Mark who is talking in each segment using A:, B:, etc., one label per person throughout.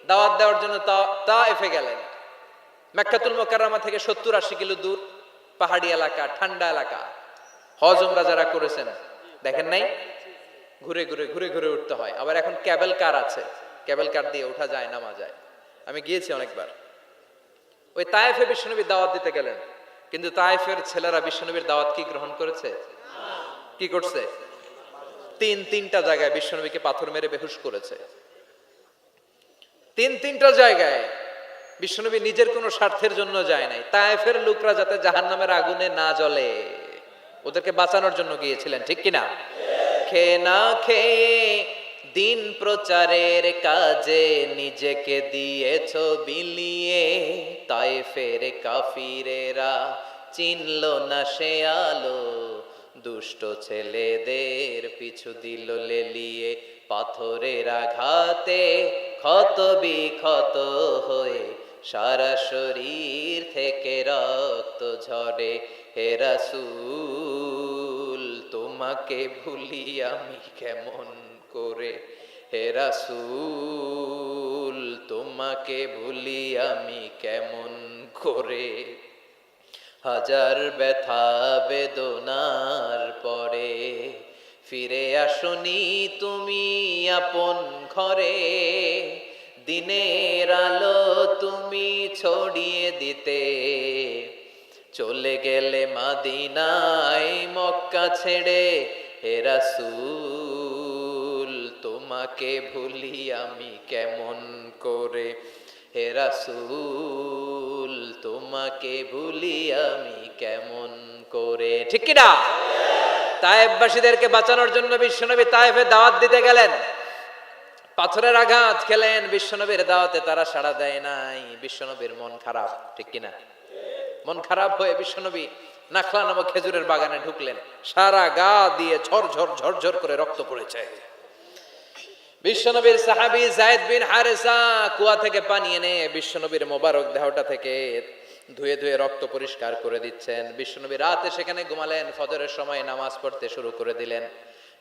A: দাওয়াত দেওয়ার জন্য তায়েফে গেলেন। মক্কাতুল মুকাররমা থেকে 70-80 কিলো দূর, পাহাড়ি এলাকা, ঠান্ডা এলাকা। হজ উমরা যারা করেছেন দেখেন নাই, ঘুরে ঘুরে ঘুরে ঘুরে উঠতে হয়। আবার এখন ক্যাবেল কার আছে, ক্যাবেল কার দিয়ে ওঠা যায়, নামা যায়। আমি গিয়েছি অনেকবার। ওই তায়েফে বিশ্বনবীর দাওয়াত দিতে গেলেন, কিন্তু তায়েফের ছেলেরা বিশ্বনবীর দাওয়াত কি গ্রহণ করেছে? কি করছে? তিনটা জায়গায় বিশ্বনবীকে পাথর মেরে বেহুশ করেছে। তিনটা জায়গায় বিশ্বনবী নিজের কোনো স্বার্থের জন্য যায় নাই, তায়েফের লোকরা যাতে জাহান্নামের আগুনে না জ্বলে ওদেরকে বাঁচানোর জন্য গিয়েছিলেন, ঠিক কিনা? খেয়ে না খেয়ে দিন প্রচারের কাজে নিজেকে দিয়েছ বিলিয়ে, তায়েফের কাফিরেরা চিনল না সে আলো, দুষ্ট ছেলেদের পিছু দিল লেলিয়ে, পাথরের আঘাতে ক্ষত বিক্ষত হয়ে সারা শরীর থেকে রক্ত ঝরে। হে রাসূল তোমাকে ভুলি আমি কেমন করে, হে রাসূল তোমাকে ভুলি আমি কেমন করে। হাজার ব্যথা বেদনার পরে ফিরে আসনি তুমি আপন ঘরে, দিনের আলো তুমি ছড়িয়ে দিতে, চলে গেলে মদিনায় মক্কা ছেড়ে। হে রাসূল তোমাকে ভুলি আমি কেমন করে, হে রাসূল তোমাকে ভুলি আমি কেমন করে, ঠিক কি না? তায়েফবাসীদেরকে বাঁচানোর জন্য বিশ্বনবী তায়েফে দাওয়াত দিতে গেলেন। পাথরের আঘাত খেলেন, বিশ্বনবীর দাওয়াতে তারা সাড়া দেয় নাই। বিশ্বনবীর মন খারাপ, ঠিক কিনা? মন খারাপ হয়ে বিশ্বনবী নাখলা নামক খেজুরের বাগানে ঢুকলেন। সারা গা দিয়ে ঝরঝর ঝরঝর করে রক্ত পড়েছে। বিশ্বনবীর সাহাবী যায়েদ বিন হারেসা কুয়া থেকে পানি এনে বিশ্বনবীর মোবারক দেহটা থেকে ধুয়ে ধুয়ে রক্ত পরিষ্কার করে দিচ্ছেন। বিশ্বনবী রাতে সেখানে ঘুমালেন, ফজরের সময় নামাজ পড়তে শুরু করে দিলেন।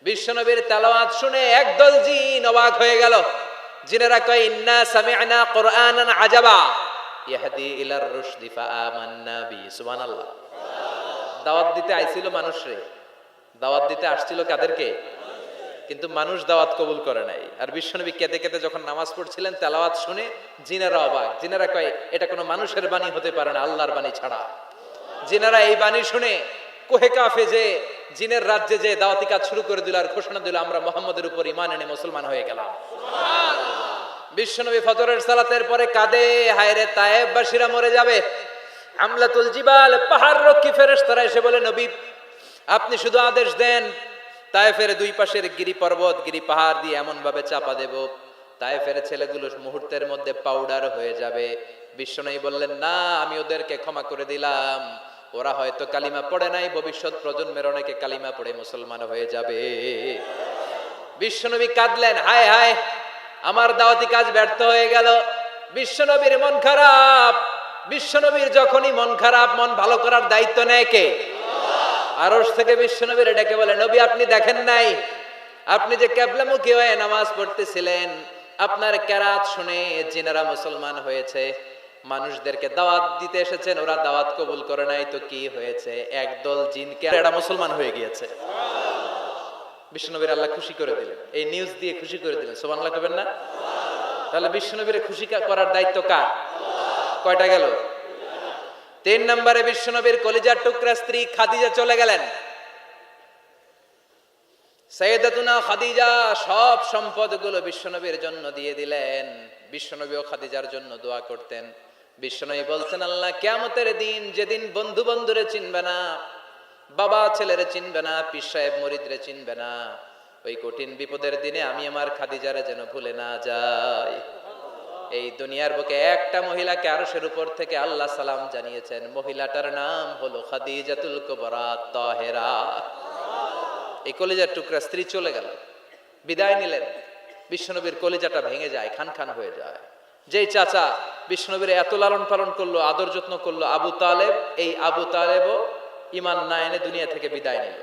A: বিশ্বনবীর তেলাওয়াত শুনে একদল জিন অবাক হয়ে গেল। জিনেরা কয়, ইন্না সামি'না কুরআনান আজাবা ইয়াহদি ইলার রুশদি ফাআমান্না বি। সুবহানাল্লাহ। দাওয়াত দিতে আইছিল মানুষরে, দাওয়াত দিতে আসছিল কাদেরকে? কিন্তু মানুষ দাওয়াত কবুল করে নাই। আর বিশ্বনবী কেঁদে কেঁদে যখন নামাজ পড়ছিলেন, তেলাওয়াত শুনে জিনেরা অবাক। জিনেরা কয়, এটা কোনো মানুষের বাণী হতে পারে না, আল্লাহর বাণী ছাড়া। জিনেরা এই বাণী শুনে কোহে কাফে যে জিনের রাজ্যে যে দাওয়াতি কাজ শুরু করে দিল আর ঘোষণা দিল, আমরা মুহাম্মদের উপর ঈমান এনে মুসলমান হয়ে গেলাম। বিশ্বনবী ফজরের সালাতের পরে কাঁদে, হায়রে তায়েফবাসীরা মরে যাবে। আমলাতুল জিবাল, পাহাড় রক্ষী ফেরেশতারা এসে বলে, নবী আপনি শুধু আদেশ দেন, তায়েফের দুই পাশের গিরি পর্বত গিরি পাহাড় দিয়ে এমন ভাবে চাপা দেব, তায়েফের ছেলেগুলো মুহূর্তের মধ্যে পাউডার হয়ে যাবে। বিশ্বনবী বললেন, না, আমি ওদেরকে ক্ষমা করে দিলাম, ওরা হয়তো কালিমা পড়ে নাই, ভবিষ্যৎ প্রজন্মের অনেকে কালিমা পড়ে মুসলমান হয়ে যাবে। বিশ্বনবী কাঁদলেন, হায় হায় আমার দাওয়াতি কাজ ব্যর্থ হয়ে গেল। বিশ্বনবীর মন খারাপ। বিশ্বনবীর যখনই মন খারাপ, মন ভালো করার দায়িত্ব নেয় কে? আরশ থেকে বিশ্বনবীর ডেকে বলে, নবী আপনি দেখেন নাই, আপনি যে কিবলামুখী হয়ে নামাজ পড়তেছিলেন, আপনার কেরাত শুনে জিনেরা মুসলমান হয়েছে। মানুষদেরকে দাওয়াত দিতে এসেছেন, ওরা দাওয়াত কবুল করে নাই, তো কি হয়েছে? একদল জিনকে এরা মুসলমান হয়ে গিয়েছে। বিশ্বনবীর আল্লাহ খুশি করে দিলেন, এই নিউজ দিয়ে খুশি করে দিলেন। সুবহানাল্লাহ কবেন না? তাহলে বিশ্বনবীর খুশি করার দায়িত্ব কার? কয়টা গেল? 3 নম্বরে বিশ্বনবীর কলিজার টুকরা স্ত্রী খাদিজা চলে গেলেন। সাইয়েদাতুনা খাদিজা সব সম্পদগুলো বিশ্বনবীর জন্য দিয়ে দিলেন। বিশ্বনবীও খাদিজার জন্য দোয়া করতেন। বিশ্বনবী বলতেন, আল্লাহ কিয়ামতের দিন, যেদিন বন্ধু বন্ধুরে চিনবে না, বাবা ছেলেরে চিনবে না, পীর সাহেব মুরিদরে চিনবে না, ওই কঠিন বিপদের দিনে আমি আমার খাদিজারে যেন ভুলে না যাই। এই দুনিয়ার বুকে একটা মহিলাকে আরশের উপর থেকে আল্লাহ সালাম জানিয়েছেন, মহিলাটার নাম হলো খাদিজাতুল কুবরা তাহেরা। এই কলিজার টুকরা স্ত্রী চলে গেল, বিদায় নিলেন। বিশ্বনবীর কলিজাটা ভেঙে যায়, খান খান হয়ে যায়। যেই চাচা বিশ্বনবীর এত লালন পালন করলো, আদর যত্ন করলো, আবু তালেব, এই আবু তালেবও ঈমান না এনে দুনিয়া থেকে বিদায় নিল।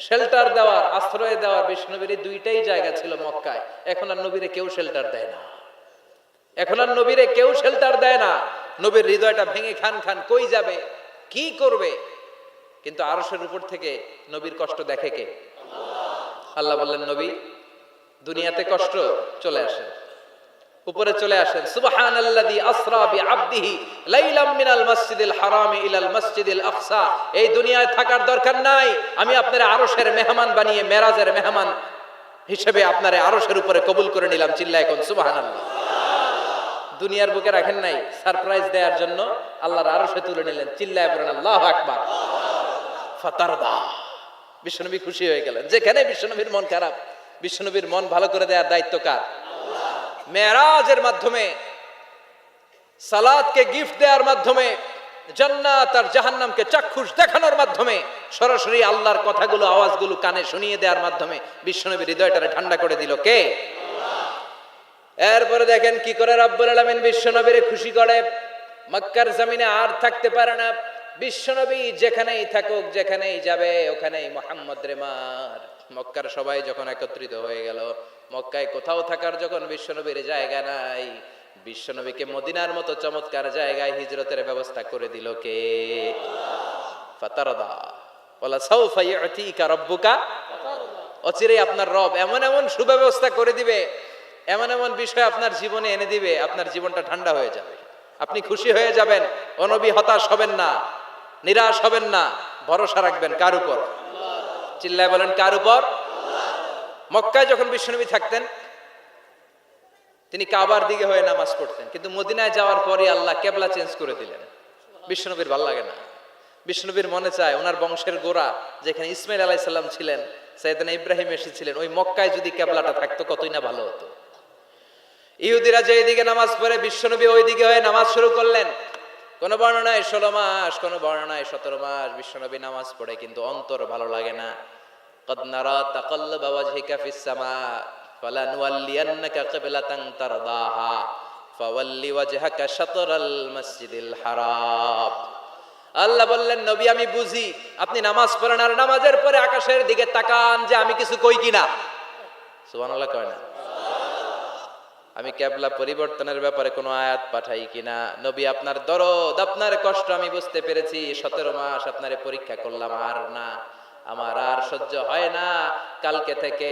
A: শেল্টার দেওয়ার, আশ্রয় দেওয়ার বিশ্বনবীর এই দুইটাই জায়গা ছিল মক্কায়। এখন আর নবীরে কেউ শেল্টার দেয় না। এখন আর নবীরে কেউ শেল্টার দেয় না। নবীর হৃদয়টা ভেঙে খান খান, কই যাবে, কি করবে। কিন্তু আরশের উপর থেকে নবীর কষ্ট দেখে কে? আল্লাহ বললেন, নবী দুনিয়াতে কষ্ট, চলে আসেন, উপরে চলে আসেন। সুবহানাল্লাযী আসরা বিআবদিহি লাইলাম মিনাল মাসজিদিল হারামি ইলাল মাসজিদিল আকসা। এই দুনিয়ায় থাকার দরকার নাই, আমি আপনারে আরশের মেহমান বানিয়ে মেরাজের মেহমান হিসেবে আপনারে আরশের উপরে কবুল করে নিলাম। চিল্লায় কোন সুবহানাল্লাহ। দুনিয়ার বুকে রাখেন নাই, সারপ্রাইজ দেওয়ার জন্য আল্লাহর আরশে তুলে নিলেন। চিল্লায় পড়েন আল্লাহু আকবার। ফাতারদা, বিশ্বনবী খুশি হয়ে গেলেন। যেখানে বিশ্বনবীর মন খারাপ, বিশ্বনবীর মন ভালো করে দেওয়ার দায়িত্ব কার? মেরাজের মাধ্যমে, সালাতকে গিফট দেওয়ার মাধ্যমে, জান্নাত আর জাহান্নামকে চাক্ষুষ দেখানোর মাধ্যমে, সরাসরি আল্লাহর কথাগুলো, আওয়াজগুলো কানে শুনিয়ে দেওয়ার মাধ্যমে বিশ্বনবীর হৃদয়টারে ঠান্ডা করে দিল কে? এরপরে দেখেন কি করে রব্বুল আলামিন বিশ্বনবীরে খুশি করে। মক্কার জমিনে আর থাকতে পারে না বিশ্বনবী, যেখানেই থাকুক, যেখানেই যাবে, ওখানেই মুহাম্মদ রে মার। মক্কার সবাই যখন একত্রিত হয়ে গেল, মক্কায় কোথাও থাকার যখন বিশ্বনবীর জায়গা নাই, বিশ্বনবীকে মদিনার মতো চমৎকার জায়গায় হিজরতের ব্যবস্থা করে দিল কে? ফাতারদা ওয়ালা সাউফা ইউতিকা রাব্বুকা। অচিরেই আপনার রব এমন এমন সুব্যবস্থা করে দিবে, এমন এমন বিষয় আপনার জীবনে এনে দিবে, আপনার জীবনটা ঠান্ডা হয়ে যাবে, আপনি খুশি হয়ে যাবেন। ও নবী, হতাশ হবেন না, নিরাশ হবেন না, ভরসা রাখবেন কার উপর? চিল্লায় বলেন কার উপর? মক্কায় যখন বিশ্বনবী থাকতেন, তিনি কাবার দিকে হয়ে নামাজ পড়তেন, কিন্তু মদিনায় যাওয়ার পরে আল্লাহ কেবলা চেঞ্জ করে দিলেন। বিশ্বনবীর ভালো লাগে না, বিশ্বনবীর মনে চায় ওনার বংশের গোড়া যেখানে ইসমাইল আলাইহিস সালাম ছিলেন, সাইয়েদনা ইব্রাহিম এসেছিলেন, ওই মক্কায় যদি কেবলাটা থাকতো কতই না ভালো হতো। ইহুদিরা যে দিকে নামাজ পড়ে, বিশ্বনবী ওই দিকে হয়ে নামাজ শুরু করলেন। কোন বর্ণনায় 16 মাস, কোন বর্ণনায় 17 মাস বিশ্বনবী নামাজ পড়ে, কিন্তু অন্তর ভালো লাগে না। قد نرى تقلب وجهك في السماء فلنولينك قبلة ترضاها فول وجهك شطر المسجد الحرام। আল্লাহ বললেন, নবী আমি বুঝি আপনি নামাজ পড়েন, আর নামাজের পরে আকাশের দিকে তাকান যে আমি কিছু কই কিনা। সুবহানাল্লাহ কয় না? আমি কিবলা পরিবর্তনের ব্যাপারে কোনো আয়াত পাঠাই কিনা। নবী আপনার দরদ, আপনার কষ্ট আমি বুঝতে পেরেছি। 17 মাস আপনারে পরীক্ষা করলাম, আর না, আমার আর সহ্য হয় না। কালকে থেকে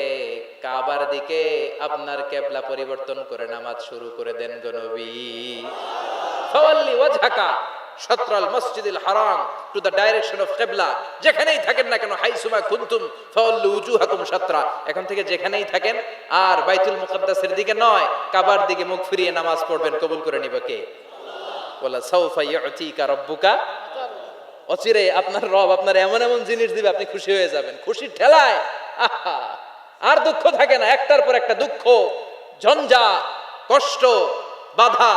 A: কাবার দিকে আপনার কিবলা পরিবর্তন করে নামাজ শুরু করে দেন গো নবী। ফাওয়াল্লি ওয়াজহাকা শাতরাল মসজিদিল হারাম, টু দ্য ডাইরেকশন অফ কিবলা। যেখানেই থাকেন না কেন, হাইসুমা কুনতুম ফাওয়াল্লু উজুহাকুম শাতরা, এখন থেকে যেখানেই থাকেন আর বাইতুল মুকদ্দাসের দিকে নয়, কাবার দিকে মুখ ফিরিয়ে নামাজ পড়বেন। কবুল করে নিবে কে? ওয়ালা সাউফা ইউতিকা রাব্বুকা। অচিরে আপনার রব আপনার এমন এমন জিনিস দিবে, আপনি খুশি হয়ে যাবেন। খুশির ঠেলায় আহা, আর দুঃখ থাকে না, একটার পর একটা দুঃখ, ঝঞ্ঝা, কষ্ট, বাধা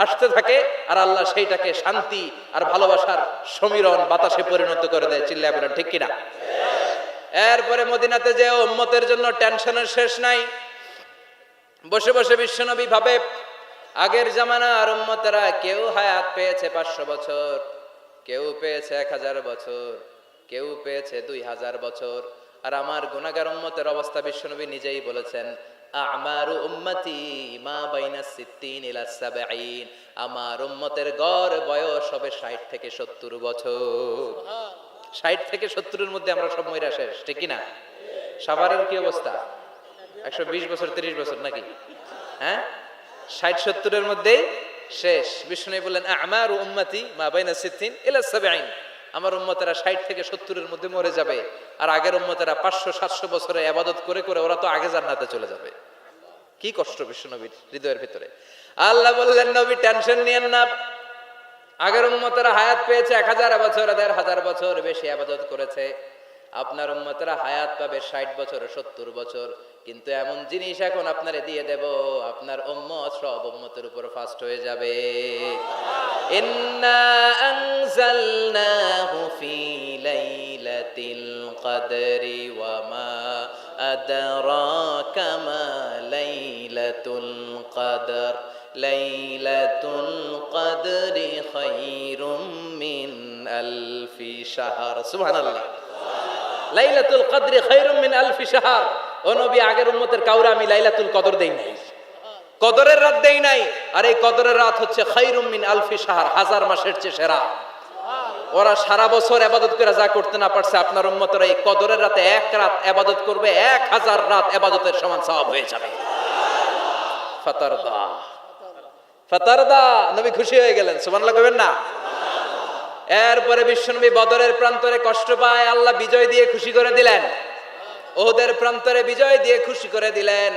A: আসতে থাকে, আর আল্লাহ সেইটাকে শান্তি আর ভালোবাসার সমীরণ বাতাসে পরিণত করে দেয়। চিল্লায় বলেন ঠিক কিনা? এরপরে মদিনাতে যে উম্মতের জন্য টেনশনের শেষ নাই। বসে বসে বিশ্বনবী ভাবে, আগের জামানার উম্মতেরা কেউ হায়াত পেয়েছে 500 বছর, কেউ পেয়েছে 1000 বছর, কেউ পেয়েছে 2000 বছর, আর আমার গুনাহগার উম্মতের অবস্থা বিশ্বনবী নিজেই বলেছেন, আমারু উম্মতি মা বাইনা 60 ইলা 70। আমার উম্মতের গড় বয়স হবে 60 থেকে 70 বছর। 60 থেকে 70 এর মধ্যে আমরা সব মইরা শেষ, ঠিক কি না? সাভারের কি অবস্থা? 120 বছর 30 বছর নাকি? হ্যাঁ, 60-70 এর মধ্যেই শেষ। বিষ্ণু বললেন, আমারু উম্মতি মা বাইনা 60 ইলা 70। আমার উম্মতেরা 60 থেকে 70 এর মধ্যে মরে যাবে, আর আগের উম্মতেরা 500-700 বছরে ইবাদত করে করে ওরা তো আগে জান্নাতে চলে যাবে। কি কষ্ট বিশ্বনবীর হৃদয়ের ভিতরে। আল্লাহ বললেন, নবী টেনশন নিয়েন না, আগের উম্মতেরা হায়াত পেয়েছে 1000 বছর, 1500 বছর বেশি ইবাদত করেছে। আপনার উম্মতেরা হায়াত পাবে 60 বছর 70 বছর, কিন্তু এমন জিনিস এখন আপনারে দিয়ে দেব, আপনার উম্মত সব উম্মতের উপর ফাস্ট হয়ে যাবে। ইন্না আনজালনাহু ফি লাইলাতিল কদরি ওয়া মা আদরাকা মা লাইলাতুল কদর লাইলাতুল কদরি খায়রুম মিন আলফি শাহর। সুবহানাল্লাহ। লাইলাতুল কদরি খায়রুম মিন আলফি শাহর। ও নবী, আগের উম্মতের কাউরে আমি লাইলাতুল কদর দেই নাই। কদরের রাত দেই নাই, আর এই কদরের রাত হচ্ছে খায়রুম মিন আলফি শাহর, 1000 মাসের চেয়ে সেরা। ওরা সারা বছর ইবাদত করে যা করতে না পারছে, আপনার উম্মতরা এই কদরের রাতে এক রাত ইবাদত করবে, 1000 রাত ইবাদতের সমান সওয়াব হয়ে যাবে। ফাতারদা, ফাতারদা, নবী খুশি হয়ে গেলেন, সুবহানাল্লাহ কইবেন না? এরপরে বিশ্বনবী বদরের প্রান্তরে কষ্ট পায়, আল্লাহ বিজয় দিয়ে খুশি করে দিলেন। ওহুদের প্রান্তরে বিজয় দিয়ে খুশি করে দিলেন।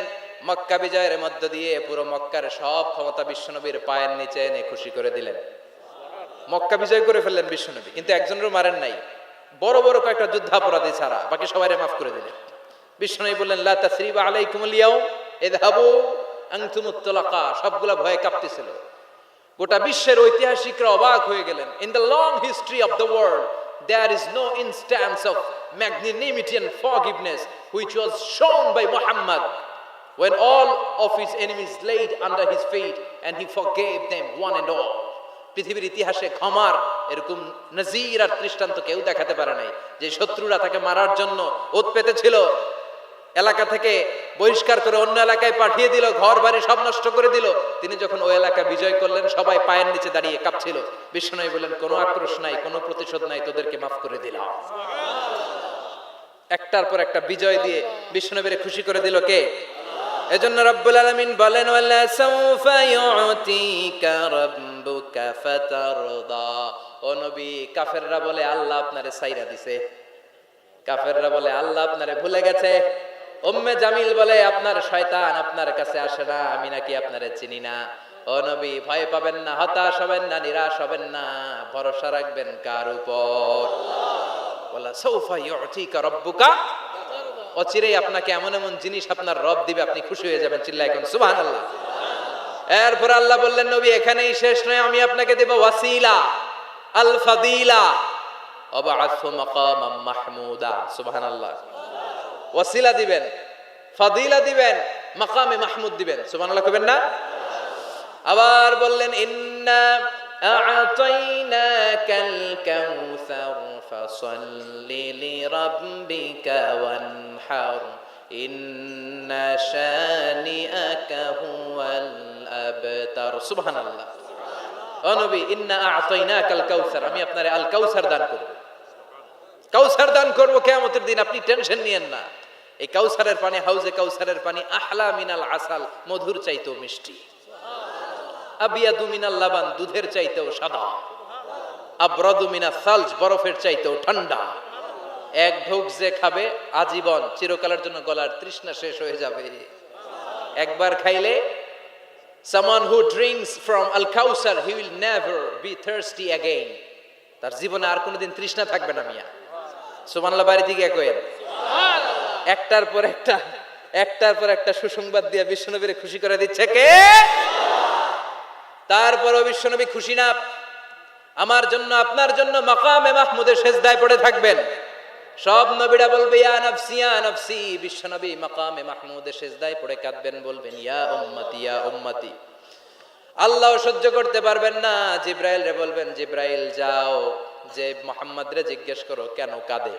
A: মক্কা বিজয়ের মধ্য দিয়ে পুরো মক্কার সব ক্ষমতা বিশ্বনবীর পায়ের নিচে এনে খুশি করে দিলেন। মক্কা বিজয় করে ফেললেন বিশ্বনবী, কিন্তু একজনেরও মারেন নাই, বড় বড় কয়েকটা যুদ্ধাপরাধী ছাড়া বাকি সবাইরে মাফ করে দিলেন। বিশ্বনবী বললেন লা তাসরিবা আলাইকুমুল ইয়াউম ইযহাবু আনতুমুত তুলাকা। সবগুলা ভয়ে কাঁপতেছিল। গোটা বিশ্বের ঐতিহাসিকরা অবাক হয়ে গেলেন। In the long history of the world there is no instance of magnanimity and forgiveness which was shown by Muhammad when all of his enemies laid under his feet and he forgave them one and all. পৃথিবীর ইতিহাসে ক্ষমার এরকম নজির আর দৃষ্টান্ত কেউ দেখাতে পারে নাই। যে শত্রুরা তাকে মারার জন্য ওত পেতেছিল, এলাকা থেকে বহিষ্কার করে অন্য এলাকায় পাঠিয়ে দিল, ঘর বাড়ি সব নষ্ট করে দিল, তিনি যখন ওই এলাকা বিজয় করলেন সবাই পায়ের নিচে দাঁড়িয়ে কাঁপছিল। বিশ্বনবী বললেন কোনো আক্রোশ নাই, কোনো প্রতিশোধ নাই, তোদেরকে মাফ করে দিলাম। একটার পর একটা বিজয় দিয়ে বিশ্বনবীরে খুশি করে দিল কে? এজন্য রব্বুল আলামিন বলেন ওয়ালা সাউফা ইউতিকা রাব্বুকা ফাতারদা। ও নবী, কাফেররা বলে আল্লাহ আপনারে ছাইরা দিছে, কাফেররা বলে আল্লাহ আপনারে ভুলে গেছে। উম্মে জামিল বলে আপনার শয়তান আপনার কাছে আসে না, আমি নাকি আপনারে চিনি না। ও নবী, ভয় পাবেন না, হতাশ হবেন না, নিরাশ হবেন না, ভরসা রাখবেন কার উপর? ওয়ালা সাউফা ইউতিকা রাব্বুকা, অচিরেই আপনাকে এমন এমন জিনিস আপনার রব দিবে, আপনি খুশি হয়ে যাবেন। চিল্লায় এখন সুবহানাল্লাহ। এরপর আল্লাহ বললেন নবী এখানেই শেষ নয়, আমি আপনাকে দেব ওয়াসিলা আল ফাদিলা ওয়াবআসহু মাকামাম মাহমুদা। সুবহানাল্লাহ। ওয়াসিলা দিবেন, ফাদিলা দিবেন, মাকামে মাহমুদ দিবেন। সুবহানাল্লাহ কইবেন না? আবার বললেন ইন্না আ'তাইনাকাল কাউসার ফাসাল্লি লিরাব্বিকা ওয়ানহার ইন্না শানিআকা হুয়াল আবতার। সুবহানাল্লাহ। ও নবী, ইন্না আ'তাইনাকাল কাউসার, আমি আপনারে আল কাউসার দান করব। কাউসার দান করব কিয়ামতের দিন, আপনি টেনশন নিয়েন না। এই কাউসারের পানি, হাউজে কাউসারের পানি আহলা মিনাল আসাল, মধুর চাইতেও মিষ্টি। আবিয়াদু মিনাল লাবান, দুধের চাইতেও সাদা। আবরাদু মিনাস সালজ, বরফের চাইতেও ঠান্ডা। এক ঢোক যে খাবে আজীবন, চিরকালের জন্য গলার তৃষ্ণা শেষ হয়ে যাবে। একবার খাইলে someone who drinks from al kausar he will never be thirsty again, তার জীবনে আর কোনোদিন তৃষ্ণা থাকবে না। মিয়া সুবহানাল্লাহ, বাড়ি থেকে কইেন সুবহানাল্লাহ। একটার পর একটা সুসংবাদ দিয়ে বিশ্বনবীরে খুশি করে দিচ্ছে কে? তারপরও বিশ্বনবী খুশি না। আমার জন্য আপনার জন্য মাকামে মাহমুদের সেজদায় পড়ে থাকবেন। সব নবীরা বলবে ইয়া নাফসি ইয়া নাফসি, বিশ্বনবী মাকামে মাহমুদের সেজদায় পড়ে কাঁদবেন, বলবেন ইয়া উম্মতি ইয়া উম্মতি। আল্লাহ সহ্য করতে পারবেন না, জিব্রাইল রে বলবেন জিব্রাইল যাও, যে মুহাম্মদ রে জিজ্ঞেস করো কেন কাঁদে,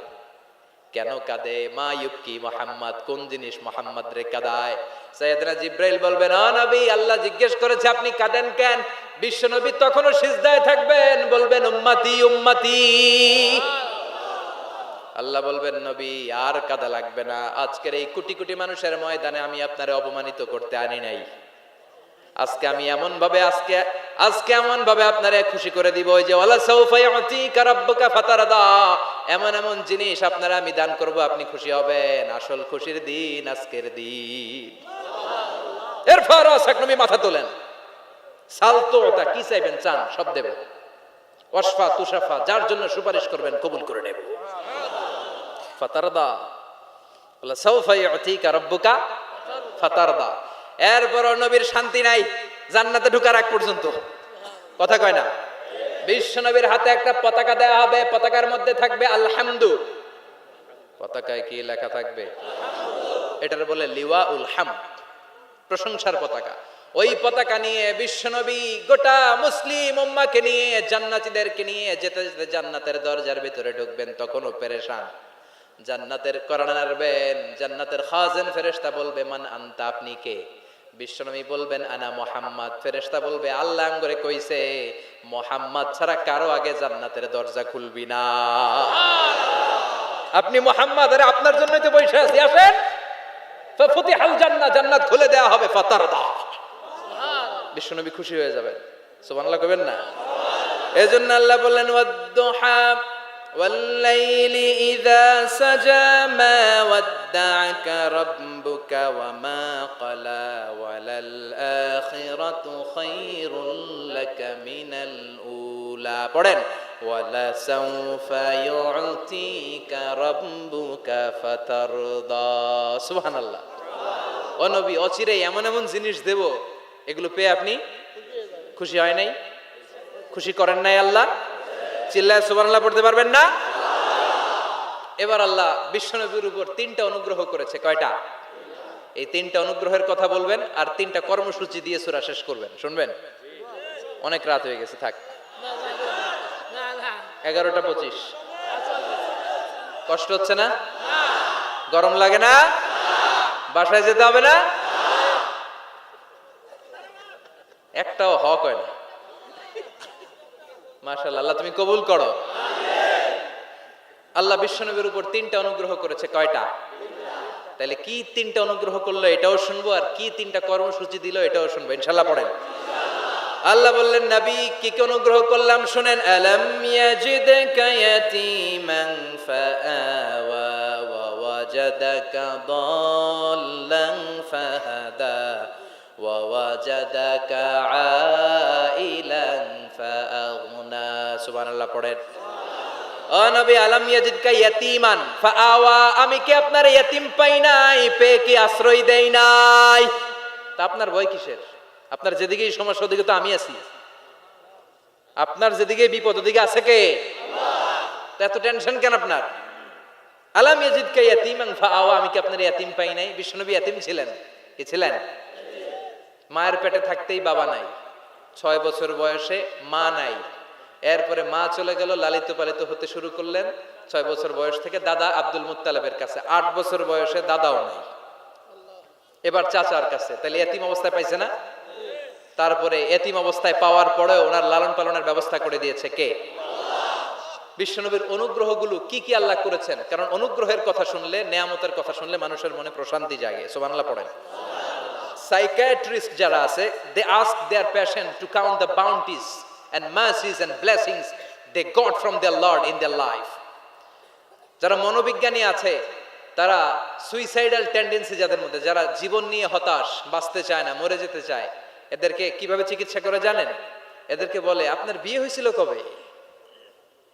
A: কেন কাঁদে। মা ইউবকি মুহাম্মদ, কোন জিনিস মুহাম্মদ রে কাঁদায়। সাইয়েদনা জিব্রাইল বলবেন ও নবী, আল্লাহ জিজ্ঞেস করেছে আপনি কাঁদেন কেন। বিশ্বনবী তখনও সিজদায় থাকবেন, বলবেন উম্মতি উম্মতি। আল্লাহ বলবেন নবী আর কাঁদা লাগবে না, আজকের এই কোটি কোটি মানুষের ময়দানে আমি আপনারে অপমানিত করতে আনি নাই। আজকে আমি এমন ভাবে আপনারে খুশি করে দিব, ওই যে ওয়ালা সাউফা ইউতিকা রাব্বুকা ফাতারদা, এমন এমন জিনিস আপনারা আমি দান করব, আপনি খুশি হবেন। আসল খুশির দিন আজকের দিন। এরপর নবী মাথা তোলেন, সালতোতা, কি চাইবেন চান সব দেব। ওয়াসফা তুশাফা, যার জন্য সুপারিশ করবেন কবুল করে নেব। ফাতারদা, ওয়ালা সাউফা ইউতিকা রাব্বুকা ফাতারদা। এরপর নবীর শান্তি নাই জান্নাতে ঢোকার আগ পর্যন্ত, কথা কয় না। বিশ্ব নবীর হাতে একটা পতাকা দেওয়া হবে, পতাকার মধ্যে থাকবে আলহামদু। পতাকায় কি লেখা থাকবে? এটার বলে লিওয়াউল হামদ, প্রশংসার পতাকা। ওই পতাকা নিয়ে বিশ্বনবী গোটা মুসলিম উম্মাহকে নিয়ে, জান্নাতীদেরকে নিয়ে যেতে যেতে জান্নাতের দরজার ভিতরে ঢুকবেন, তখনও পেরেশান। জান্নাতের কোরআন আনবেন, জান্নাতের খাজেন ফেরেশতা বলবে মান আনতা, আপনি কে? বিশ্বনবী বলবেন আনা মুহাম্মদ, ফেরেশতা বলবে আল্লাহ করে কইছে মুহাম্মদ ছাড়া কারো আগে জান্নাতের দরজা খুলবি না। আপনি মুহাম্মদ, আরে আপনার জন্যই তো বসে আছি, আসেন। ফাফুতিহাল জান্নাহ, জান্নাত খুলে দেয়া হবে। ফাতারদা, বিশ্বনবী খুশি হয়ে যাবেন। সুবহানাল্লাহ কইবেন না? এজন্য আল্লাহ বললেন ওয়াদ-দুহা ওয়াল-লাইলি ইযা সাজা মা ওয়াদ্দা'আকা রাব্বুকা ওয়া মা ক্বালা ওয়ালাল আখিরাতু খায়রুল লাকা মিনাল উলা। পড়েন ওয়ালা সাওফা ইউ'তিকা রাব্বুকা ফাতারদা। সুবহানাল্লাহ। ও নবী, অচিরেই এমন এমন জিনিস দেব, এগুলো পেয়ে আপনি খুশি হয় নাই? খুশি করেন নাই আল্লাহ? চিল্লায় সুবহানাল্লাহ পড়তে পারবেন না? এবার আল্লাহ বিশ্বনবীর উপর 3টা অনুগ্রহ করেছে। কয়টা? এই 3টা অনুগ্রহের কথা বলবেন আর 3টা কর্মসূচি দিয়ে সূরা শেষ করবেন। শুনবেন? অনেক রাত হয়ে গেছে, থাক। 11:25। কষ্ট হচ্ছে না? গরম লাগে না? বাসায় যেতে হবে না? একটাও হক হয় না। মাশাআল্লাহ, আল্লাহ তুমি কবুল করো। আল্লাহ বিশ্বনবীর উপর 3টা অনুগ্রহ করেছে। কয়টা? তাহলে কি 3টা অনুগ্রহ করলো এটাও শুনবো, আর কি 3টা কর্মসূচি দিল এটাও শুনবো ইনশাআল্লাহ। পড়েন। আল্লাহ বললেন নবী কি কি অনুগ্রহ করলাম শুনেন। আলাম ইয়াজিদকা ইয়াতীমান ফাআওয়া ওয়া ওয়াজাদাকা দাল্লান ফাহাদা ওয়া ওয়াজাদাকা আইলান ফাআগনা। সুবহানাল্লাহ পড়েন। ও নবী, আলাম ইয়াজিদকা ইয়াতীমান ফাআওয়া, আমি কি আপনার ইয়াতীম পাই নাই, পেয়ে কি আশ্রয় দেই নাই? তা আপনার ভয় কিসের? আপনার যেদিকেই সমস্যা ওদিকে তো আমি আছি। আপনার যেদিকে বিপদ ওদিকে আছে কে? আল্লাহ। এত টেনশন কেন আপনার? আলাম ইয়াজিদকা ইয়াতীমান ফাআওয়া, আমি কি আপনার ইয়াতীম পাই নাই? বিশ্বনবী ইয়াতীম ছিলেন। কি ছিলেন? মায়ের পেটে থাকতেই বাবা নাই, 6 বছর বয়সে মা নাই, এরপরে মা চলে গেল, লালিত পালিত হতে শুরু করলেন 6 বছর বয়স থেকে দাদা আব্দুল মুত্তালিবের কাছে। 8 বছর বয়সে দাদাও নাই, এবার চাচার কাছে। তাহলে এতিম অবস্থায় পাইছে না? তারপরে এতিম অবস্থায় পাওয়ার পরেও ওনার লালন পালনের ব্যবস্থা করে দিয়েছে কে? বিশ্বনবীর অনুগ্রহগুলো কি কি আল্লাহ করেছেন, কারণ অনুগ্রহের কথা শুনলে, নেয়ামতের কথা শুনলে মানুষের মনে প্রশান্তি জাগে। সুবহানাল্লাহ পড়েন। সাইকিয়াট্রিস্ট যারা আছে, they ask their patient to count the bounties and mercies and blessings they got from their Lord in their life. যারা মনোবিজ্ঞানী আছে, তারা সুইসাইডাল টেন্ডেন্সি যাদের মধ্যে, যারা জীবন নিয়ে হতাশ, বাঁচতে চায় না, মরে যেতে চায়, এদেরকে কিভাবে চিকিৎসা করে জানেন? এদেরকে বলে আপনার বিয়ে হয়েছিল কবে?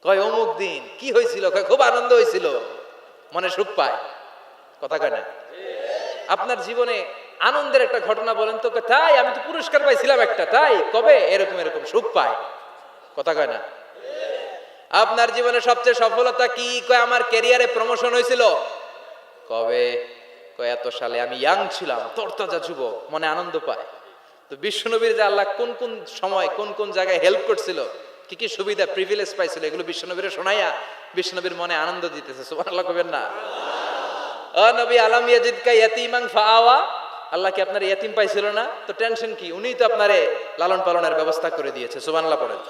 A: কয় অমুক দিন। কি হয়েছিল? কয় খুব আনন্দ হয়েছিল, মনে সুখ পায়। কথা কয় না? আপনার জীবনে আনন্দের একটা ঘটনা বলেন তো। তাই আমি তো পুরস্কার পাইছিলাম একটা। তাই কবে? এরকম এরকম সুখ পায়। কথা কয় না? আপনার জীবনে সবচেয়ে সফলতা কি? কয় আমার ক্যারিয়ারে প্রমোশন হয়েছিল। কবে? কয় এত সালে, আমি ইয়াং ছিলাম, তরতাজা যুবক, মনে আনন্দ পায়। তো বিশ্বনবীর যে আল্লাহ কোন কোন সময় কোন কোন জায়গায় হেল্প করছিল, কি কি সুবিধা প্রিভিলেজ পাইছিল, এগুলো বিশ্বনবীর শোনাইয়া বিশ্বনবীর মনে আনন্দ দিতেছে। সুবহানাল্লাহ কবেন না? ও নবী, আলাম ইয়াজিদকা ইয়াতীমান ফাআওয়া, আল্লাহ কি আপনার ইয়াতীম পাইছিল না? তো টেনশন কি? উনিই তো আপনারে লালন পালনের ব্যবস্থা করে দিয়েছে। সুবহানাল্লাহ পড়েন।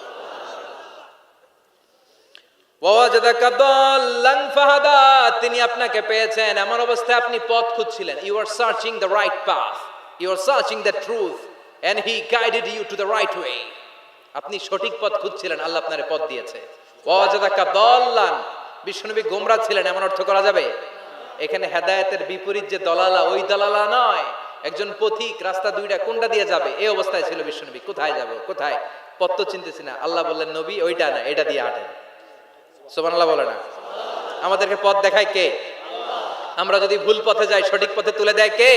A: ওয়া ওয়াজাদাকা দাল্লান ফাহাদা, তিনি আপনাকে পেয়েছেন এমন অবস্থায় আপনি পথ খুঁজছিলেন। You are searching the right path, you are searching the truth and he guided you to the right way. আপনি সঠিক পথ খুঁজছিলেন, আল্লাহ আপনারে পথ দিয়েছে। ওয়া ওয়াজাদাকা দাল্লান, বিশ্বনবী গোমরা ছিলেন এমন অর্থ করা যাবে? এখানে হেদায়েতের বিপরীত যে দলালা, ওই দলালা নয়। একজন পথিক, রাস্তা দুইটা, কোনটা দিয়ে যাবে এই অবস্থায় ছিল বিশ্বনবী। কোথায় যাব, কোথায়, পথ তো চিনতেছি না। আল্লাহ বললেন নবী ওইটা না, এটা দিয়ে হাঁটেন। সুবহানাল্লাহ বলে না? আমাদেরকে পথ দেখায় কে? আমরা যদি ভুল পথে যাই, সঠিক পথে তুলে দেয় কে?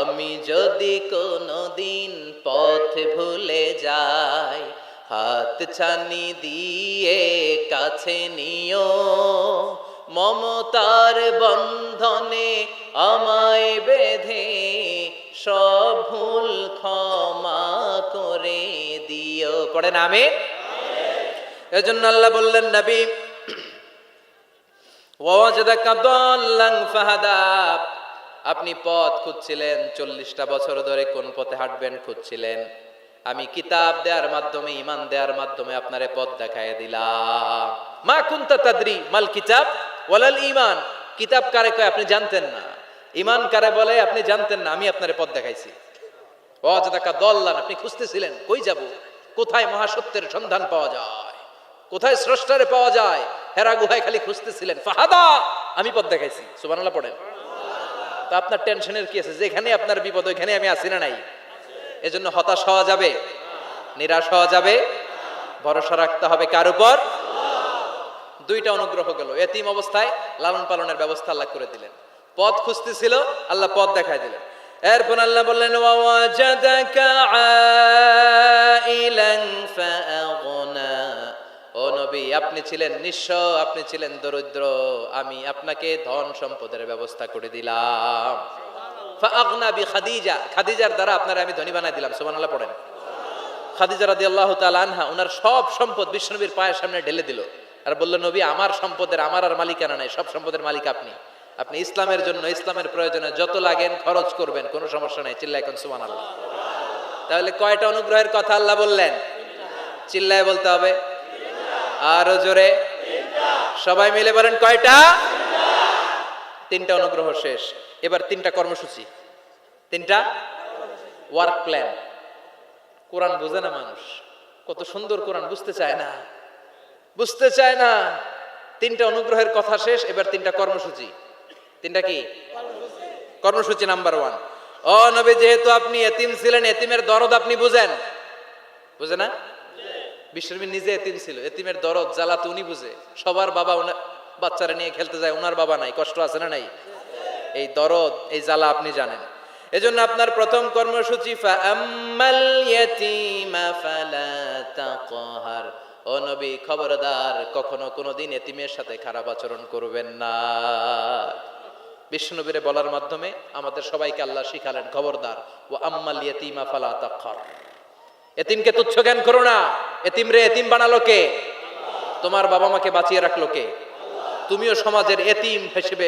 A: আমি যদি কোনদিন পথ ভুলে যাই, হাত ছানি দিয়ে কাছে নিও, মমতার বন্ধনে আমায় বেঁধে সব ভুল ক্ষমা করে দিও। পড়েন আমিন। এজন্য আল্লাহ বললেন নবী ওয়াজাদাকা দাল্লান ফাহাদা, আপনি পথ খুঁজছিলেন, 40টা বছর ধরে কোন পথে হাঁটবেন খুঁজছিলেন। আমি কিতাব দেওয়ার মাধ্যমে, ঈমান দেওয়ার মাধ্যমে আপনারে পথ দেখায় দিলাম। মা কুনতা তাদরি মাল কিতাব ওয়ালাল ঈমান। কিতাব কারে কয় আপনি জানতেন না, ঈমান কারে বলে আপনি জানতেন না, আমি আপনারে পথ দেখাইছি। ওয়াজদাকা দাল্লান, আপনি খুঁজতেছিলেন কই যাব, কোথায় মহাসত্যের সন্ধান পাওয়া যায়, কোথায় স্রষ্টারে পাওয়া যায়, হেরা গুহায় খালি খুঁজতেছিলেন। ফাহাদা, আমি পথ দেখাইছি। সুবহানাল্লাহ পড়েন। তা আপনার টেনশনের কি আছে? যেখানে আপনার বিপদ ওইখানে আমি আছি না নাই? এজন্য হতাশ হওয়া যাবে, নিরাশ হওয়া যাবে, ভরসা রাখতে হবে কার উপর? দুইটা অনুগ্রহ গেল। এতিম অবস্থায় লালন পালনের ব্যবস্থা আল্লাহ করে দিলেন, পথ খুঁজতেছিল আল্লাহ পথ দেখায় দিলেন। এরপর আল্লাহ বললেন ওয়াজাদাকা আইলান ফাআগনা। ও নবী, আপনি ছিলেন নিঃস্ব, আপনি ছিলেন দরিদ্র, আমি আপনাকে ধন সম্পদের ব্যবস্থা করে দিলাম। ফাআগনা বিখাদিজা, খাদিজার দ্বারা আপনারা আমি ধনী বানাই দিলাম। সুবহানাল্লাহ পড়েন। খাদিজা রাদিয়াল্লাহু তাআলা আনহা ওনার সব সম্পদ বিশ্বনবীর পায়ের সামনে ঢেলে দিল আর বলল, নবী আমার সম্পদের আমার আর মালিকানা নাই, সব সম্পদের মালিক আপনি। আপনি ইসলামের জন্য, ইসলামের প্রয়োজনে যত লাগেন খরচ করবেন, কোনো সমস্যা নাই। চিল্লায় এখন সুবহানাল্লাহ। তাহলে কয়টা অনুগ্রহের কথা আল্লাহ বললেন? চিল্লায় বলতে হবে, আরো জোরে, সবাই মিলে বলেন কয়টা? তিনটা অনুগ্রহ শেষ। এবার তিনটা কর্মসূচি, তিনটা ওয়ার্ক প্ল্যান। কোরআন বোঝে না মানুষ, কত সুন্দর কোরআন বুঝতে চায় না, বুঝতে চায় না। তিনটা অনুগ্রহের কথা শেষ, এবার তিনটা কর্মসূচি। তিনটা কি কর্মসূচি? নাম্বার 1, ও নবী, যেহেতু আপনি এতিম ছিলেন, এতিমের দরদ আপনি বুঝেন, বুঝে না? বিশ্বনবী নিজে এতিম ছিল, এতিমের দরদ জ্বালা তো উনি বুঝে। সবার বাবা ওনার বাচ্চারা নিয়ে খেলতে যায়, ওনার বাবা নাই, কষ্ট আছে না নাই? এই দরদ, এই জ্বালা আপনি জানেন। এজন্য আপনার প্রথম কর্মসূচি ফাআম্মাল ইয়াতীমা ফালা তাকহার। ও নবী, খবরদার, কখনো কোনোদিন এতিমের সাথে খারাপ আচরণ করবেন না। বিশ্বনবীর বলার মাধ্যমে আমাদের সবাইকে আল্লাহ শিখালেন, খবরদার, ওয়া আম্মাল ইয়াতীমা ফালা তাকহার। এতিমকে তুচ্ছ জ্ঞান করো না। এতিম রে এতিম বানালো কে? তোমার বাবা মাকে বাঁচিয়ে রাখলো কে? তুমিও সমাজের এতিম হিসেবে